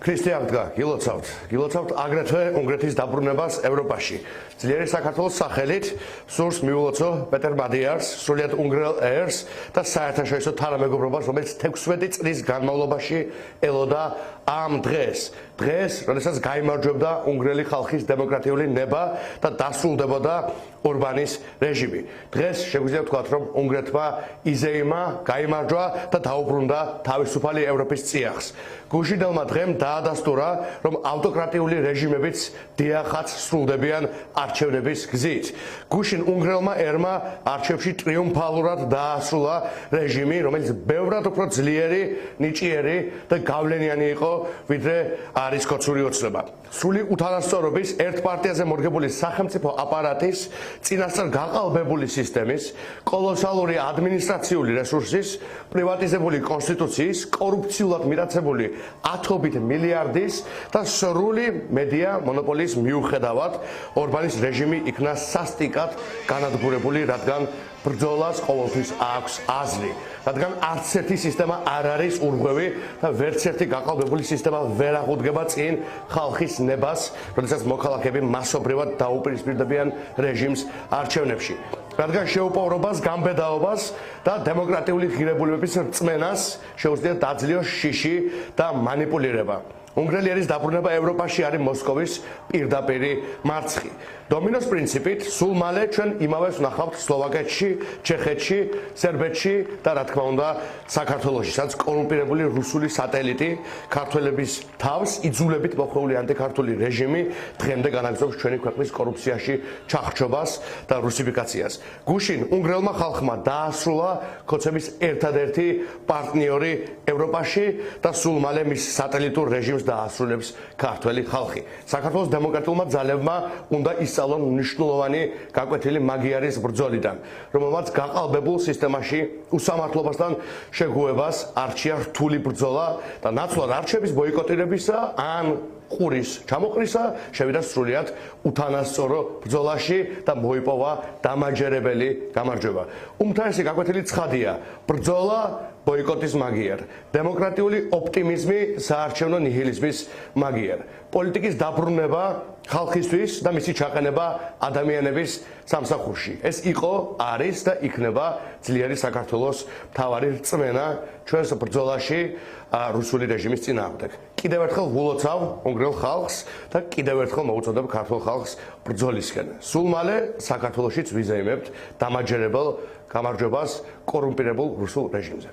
ქრისტიან დგა გილოცავთ აგრეთვე უნგრეთის დაბრუნებას ევროპაში. ძლიერი საქართველოს სახელით სურს მიულოცო პეტერ მადიარს, სრულიად უნგრელ ერს და საერთაშორისო თანამეგობრობას, რომელიც 16 წლის განმავლობაში ელოდა ამ დღეს, როდესაც გაიმარჯვებდა უნგრელი ხალხის დემოკრატიული ნება და დასრულდებოდა ორბანის რეჟიმი. დღეს შეგვიძლია ვთქვათ, რომ უნგრეთმა იზეიმა, გაიმარჯვა და დაუბრუნდა თავისუფალი ევროპის წიაღს. გუშინდელმა დღემ დაადასტურა, რომ ავტოკრატიული რეჟიმებიც დიახაც სრულდებიან არჩევნების გზით. გუშინ უნგრელმა ერმა არჩევნებში ტრიუმფალურად დაასრულა რეჟიმი, რომელიც ბევრად უფრო ძლიერი, ნიჭიერი და გავლენიანი იყო, ვიდრე არის კოცური ოცნება. სრული უთანასწორობის ერთ პარტიაზე მორგებული სახელმწიფო აპარატის, წინასწარ გაყალბებული სისტემის, კოლოსალური ადმინისტრაციული რესურსის, პრივატიზებული კონსტიტუციის, კორუფციულად მიტაცებული ათობით მილიარდის და სრული მედია მონოპოლიის მიუხედავად ორბანის რეჟიმი იქნა სასტიკად განადგურებული, რადგან ბრძოლას ყოველთვის აქვს აზრი, რადგან არც ერთი სისტემა არ არის ურღვევი და ვერც ერთი გაყალბებული სისტემა ვერ აღუდგება წინ ხალხის ნებას, როდესაც მოქალაქეები მასობრივად დაუპირისპირდებიან რეჟიმს არჩევნებში. რადგან შეუპოვრობას, გამბედაობას და დემოკრატიული ღირებულებების რწმენას შეუძლია დაძლიოს შიში და манипуლირება. უნგრელი ერის დაბრუნება ევროპაში არის მოსკოვის პირდაპირი მარცხი. დომინოს პრინციპით სულ მალე ჩვენ იმავეს ვნახავთ სლოვაკეთში, ჩეხეთში, სერბეთში და რა თქმა უნდა საქართველოში, სადაც კორუმპირებული რუსული სატელიტი ქართველების თავს იძულებით მოხვეული ანტიქართული რეჟიმი დღემდე განაგრძობს ჩვენი ქვეყნის კორუფციაში ჩახრჩობას და რუსიფიკაციას. გუშინ უნგრელმა ხალხმა დაასრულა ქოცების ერთადერთი პარტნიორი ევროპაში და სულ მალე მის სატელიტურ რეჟიმს დაასრულებს ქართველი ხალხი. საქართველოს დემოკრატიულმა ძალებმა უნდა ისწავლონ მნიშვნელოვანი გაკვეთილი მაგიარის ბრძოლიდან, რომელმაც გაყალბებულ სისტემაში უსამართლობასთან შეგუებას არჩია რთული ბრძოლა და ნაცვლად არჩევნების ბოიკოტირებისა ან ყურის ჩამოყრისა შევიდა სრულიად უთანასწორო ბრძოლაში და მოიპოვა დამაჯერებელი გამარჯვება. უმთავრესი გაკვეთილი ცხადია: ბრძოლა ბოიკოტის მაგიარ, დემოკრატიული ოპტიმიზმი საარჩევნო ნიჰილიზმის მაგიარ, პოლიტიკის დაბრუნება ხალხისთვის და მისი ჩაყენება ადამიანების სამსახურში. ეს იყო, არის და იქნება ძლიერი საქართველოს მთავარი რწმენა ჩვენს ბრძოლაში რუსული რეჟიმის წინააღმდეგ. კიდევ ერთხელ ვულოცავ უნგრელ ხალხს და კიდევ ერთხელ მოუწოდებ ქართულ ხალხს ბრძოლისკენ. სულ მალე საქართველოშიც ვიზეიმებთ დამაჯერებელ გამარჯვებას კორუმპირებულ რუსულ რეჟიმზე.